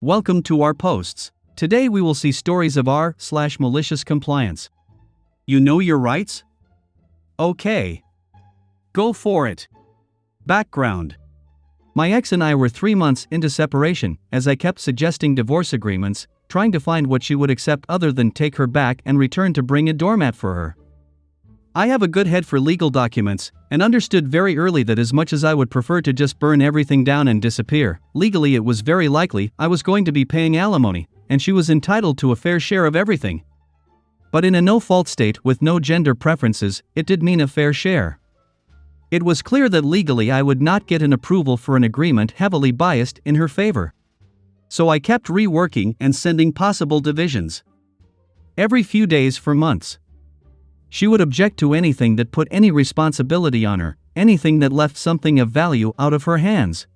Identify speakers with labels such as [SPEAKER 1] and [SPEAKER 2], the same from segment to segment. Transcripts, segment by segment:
[SPEAKER 1] Welcome to our posts. Today we will see stories of r/malicious compliance. You know your rights? Okay. Go for it. Background. My ex and I were 3 months into separation, as I kept suggesting divorce agreements, trying to find what she would accept other than take her back and return to bring a doormat for her. I have a good head for legal documents, and understood very early that as much as I would prefer to just burn everything down and disappear, legally it was very likely I was going to be paying alimony, and she was entitled to a fair share of everything. But in a no-fault state with no gender preferences, it did mean a fair share. It was clear that legally I would not get an approval for an agreement heavily biased in her favor. So I kept reworking and sending possible divisions. Every few days for months. She would object to anything that put any responsibility on her, anything that left something of value out of her hands.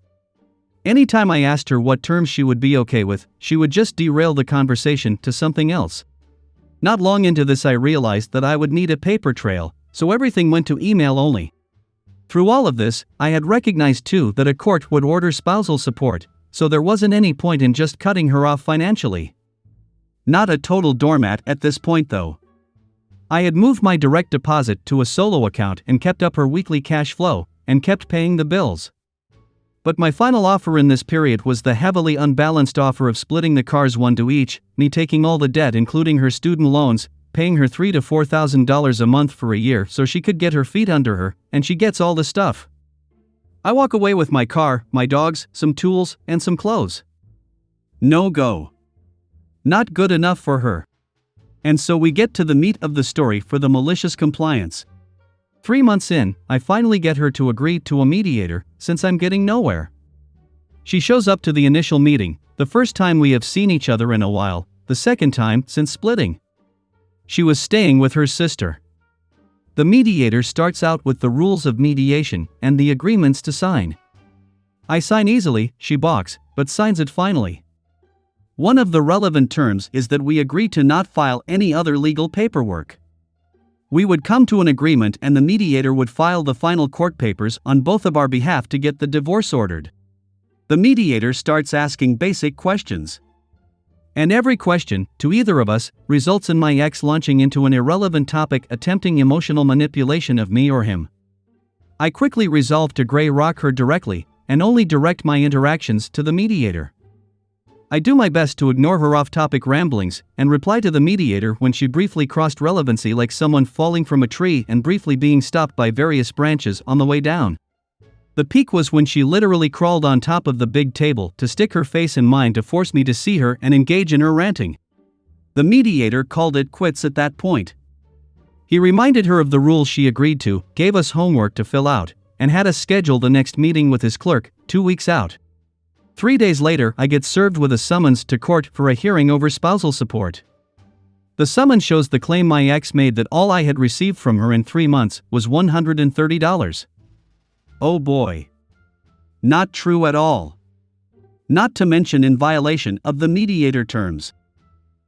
[SPEAKER 1] Anytime I asked her what terms she would be okay with, she would just derail the conversation to something else. Not long into this I realized that I would need a paper trail, so everything went to email only. Through all of this, I had recognized too that a court would order spousal support, so there wasn't any point in just cutting her off financially. Not a total doormat at this point though. I had moved my direct deposit to a solo account and kept up her weekly cash flow, and kept paying the bills. But my final offer in this period was the heavily unbalanced offer of splitting the cars one to each, me taking all the debt including her student loans, paying her $3,000 to $4,000 a month for a year so she could get her feet under her, and she gets all the stuff. I walk away with my car, my dogs, some tools, and some clothes. No go. Not good enough for her. And so we get to the meat of the story for the malicious compliance. 3 months in, I finally get her to agree to a mediator, since I'm getting nowhere. She shows up to the initial meeting, the first time we have seen each other in a while, the second time since splitting. She was staying with her sister. The mediator starts out with the rules of mediation and the agreements to sign. I sign easily, she balks, but signs it finally. One of the relevant terms is that we agree to not file any other legal paperwork. We would come to an agreement and the mediator would file the final court papers on both of our behalf to get the divorce ordered. The mediator starts asking basic questions. And every question, to either of us, results in my ex launching into an irrelevant topic attempting emotional manipulation of me or him. I quickly resolve to gray rock her directly, and only direct my interactions to the mediator. I do my best to ignore her off-topic ramblings, and reply to the mediator when she briefly crossed relevancy like someone falling from a tree and briefly being stopped by various branches on the way down. The peak was when she literally crawled on top of the big table to stick her face in mine to force me to see her and engage in her ranting. The mediator called it quits at that point. He reminded her of the rules she agreed to, gave us homework to fill out, and had us schedule the next meeting with his clerk, 2 weeks out. 3 days later, I get served with a summons to court for a hearing over spousal support. The summons shows the claim my ex made that all I had received from her in 3 months was $130. Oh boy. Not true at all. Not to mention in violation of the mediator terms.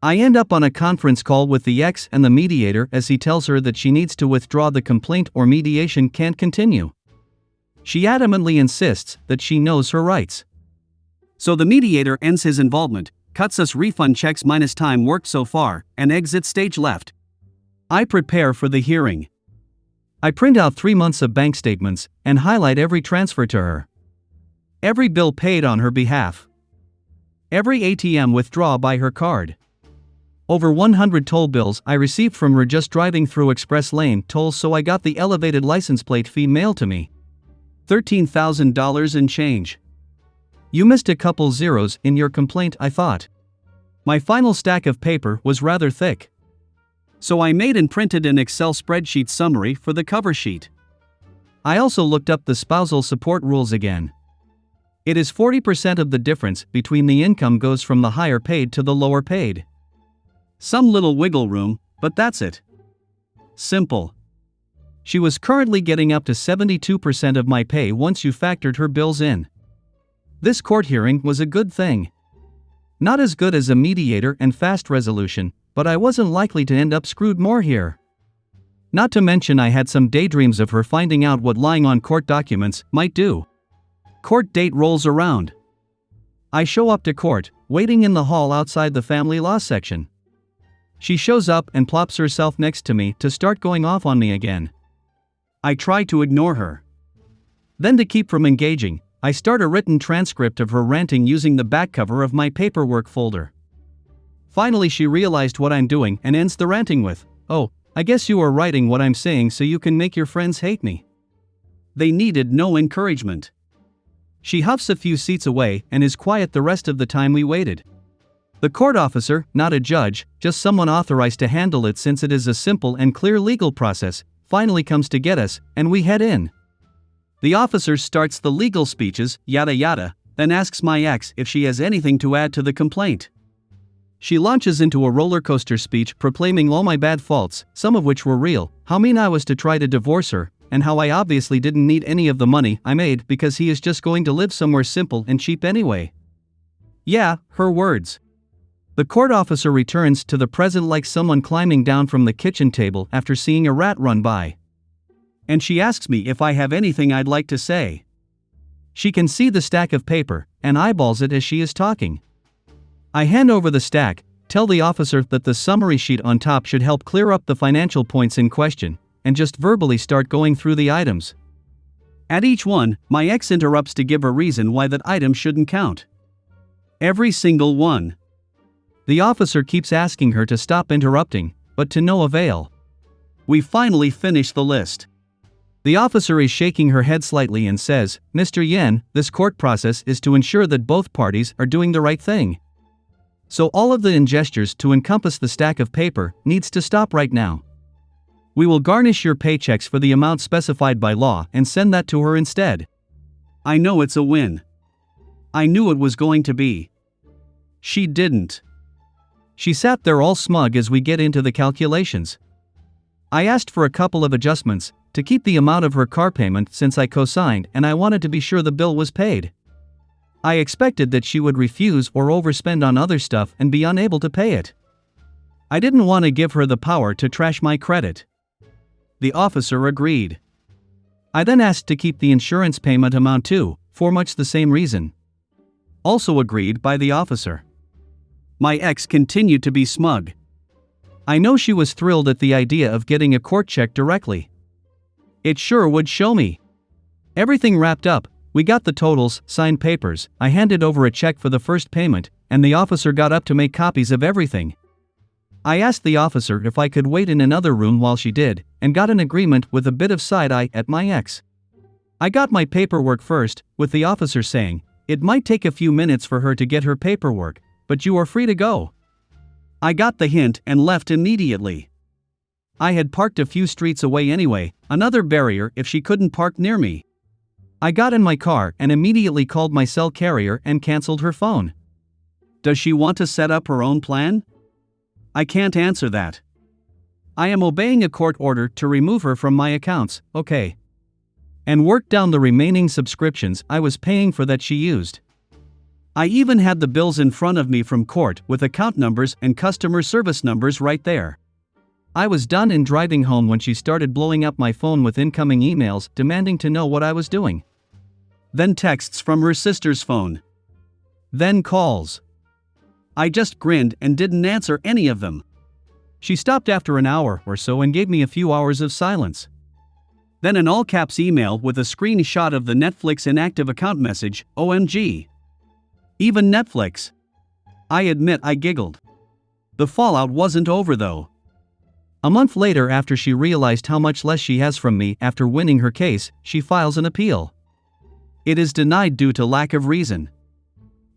[SPEAKER 1] I end up on a conference call with the ex and the mediator as he tells her that she needs to withdraw the complaint or mediation can't continue. She adamantly insists that she knows her rights. So the mediator ends his involvement, cuts us refund checks minus time worked so far, and exits stage left. I prepare for the hearing. I print out 3 months of bank statements and highlight every transfer to her. Every bill paid on her behalf. Every ATM withdraw by her card. Over 100 toll bills I received from her just driving through express lane tolls, so I got the elevated license plate fee mailed to me. $13,000 and change. You missed a couple zeros in your complaint, I thought. My final stack of paper was rather thick. So I made and printed an Excel spreadsheet summary for the cover sheet. I also looked up the spousal support rules again. It is 40% of the difference between the income goes from the higher paid to the lower paid. Some little wiggle room, but that's it. Simple. She was currently getting up to 72% of my pay once you factored her bills in. This court hearing was a good thing. Not as good as a mediator and fast resolution, but I wasn't likely to end up screwed more here. Not to mention I had some daydreams of her finding out what lying on court documents might do. Court date rolls around. I show up to court, waiting in the hall outside the family law section. She shows up and plops herself next to me to start going off on me again. I try to ignore her. Then, to keep from engaging, I start a written transcript of her ranting using the back cover of my paperwork folder. Finally, she realized what I'm doing and ends the ranting with, "Oh, I guess you are writing what I'm saying so you can make your friends hate me." They needed no encouragement. She huffs a few seats away and is quiet the rest of the time we waited. The court officer, not a judge, just someone authorized to handle it since it is a simple and clear legal process, finally comes to get us, and we head in. The officer starts the legal speeches, yada yada, then asks my ex if she has anything to add to the complaint. She launches into a roller coaster speech proclaiming all my bad faults, some of which were real, how mean I was to try to divorce her, and how I obviously didn't need any of the money I made because he is just going to live somewhere simple and cheap anyway. Yeah, her words. The court officer returns to the present like someone climbing down from the kitchen table after seeing a rat run by. And she asks me if I have anything I'd like to say. She can see the stack of paper, and eyeballs it as she is talking. I hand over the stack, tell the officer that the summary sheet on top should help clear up the financial points in question, and just verbally start going through the items. At each one, my ex interrupts to give a reason why that item shouldn't count. Every single one. The officer keeps asking her to stop interrupting, but to no avail. We finally finish the list. The officer is shaking her head slightly and says, "Mr. Yen, this court process is to ensure that both parties are doing the right thing. So all of the gestures to encompass the stack of paper needs to stop right now. We will garnish your paychecks for the amount specified by law and send that to her instead." I know it's a win. I knew it was going to be. She didn't. She sat there all smug as we get into the calculations. I asked for a couple of adjustments to keep the amount of her car payment since I co-signed, and I wanted to be sure the bill was paid. I expected that she would refuse or overspend on other stuff and be unable to pay it. I didn't want to give her the power to trash my credit. The officer agreed. I then asked to keep the insurance payment amount too, for much the same reason. Also agreed by the officer. My ex continued to be smug. I know she was thrilled at the idea of getting a court check directly. It sure would show me. Everything wrapped up, we got the totals, signed papers, I handed over a check for the first payment, and the officer got up to make copies of everything. I asked the officer if I could wait in another room while she did, and got an agreement with a bit of side-eye at my ex. I got my paperwork first, with the officer saying, "It might take a few minutes for her to get her paperwork, but you are free to go." I got the hint and left immediately. I had parked a few streets away anyway, another barrier if she couldn't park near me. I got in my car and immediately called my cell carrier and canceled her phone. Does she want to set up her own plan? I can't answer that. I am obeying a court order to remove her from my accounts, okay. And work down the remaining subscriptions I was paying for that she used. I even had the bills in front of me from court with account numbers and customer service numbers right there. I was done and driving home when she started blowing up my phone with incoming emails demanding to know what I was doing. Then texts from her sister's phone. Then calls. I just grinned and didn't answer any of them. She stopped after an hour or so and gave me a few hours of silence. Then an all-caps email with a screenshot of the Netflix inactive account message, OMG. Even Netflix. I admit I giggled. The fallout wasn't over though. A month later, after she realized how much less she has from me after winning her case, she files an appeal. It is denied due to lack of reason.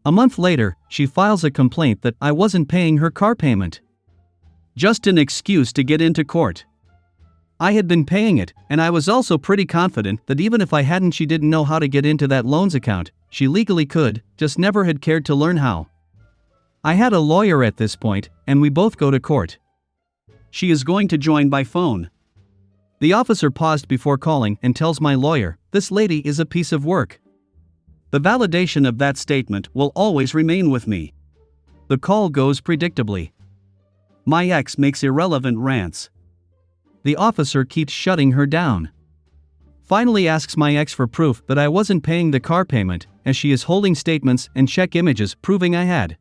[SPEAKER 1] A month later, she files a complaint that I wasn't paying her car payment. Just an excuse to get into court. I had been paying it, and I was also pretty confident that even if I hadn't, she didn't know how to get into that loans account. She legally could, just never had cared to learn how. I had a lawyer at this point, and we both go to court. She is going to join by phone. The officer paused before calling and tells my lawyer, "This lady is a piece of work." The validation of that statement will always remain with me. The call goes predictably. My ex makes irrelevant rants. The officer keeps shutting her down. Finally asks my ex for proof that I wasn't paying the car payment, as she is holding statements and check images proving I had.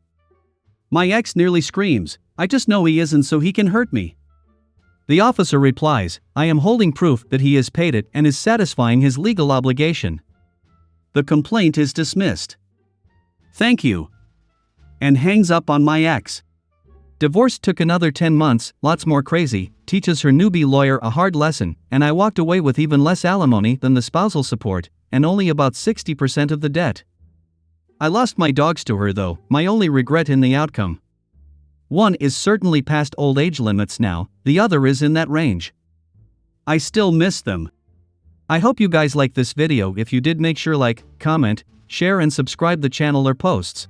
[SPEAKER 1] My ex nearly screams, I just know he isn't so he can hurt me. The officer replies, I am holding proof that he has paid it and is satisfying his legal obligation. The complaint is dismissed. Thank you. And hangs up on my ex. Divorce took another 10 months, lots more crazy, teaches her newbie lawyer a hard lesson, and I walked away with even less alimony than the spousal support, and only about 60% of the debt. I lost my dogs to her though, my only regret in the outcome. One is certainly past old age limits now, the other is in that range. I still miss them. I hope you guys like this video. If you did, make sure like, comment, share and subscribe the channel or posts.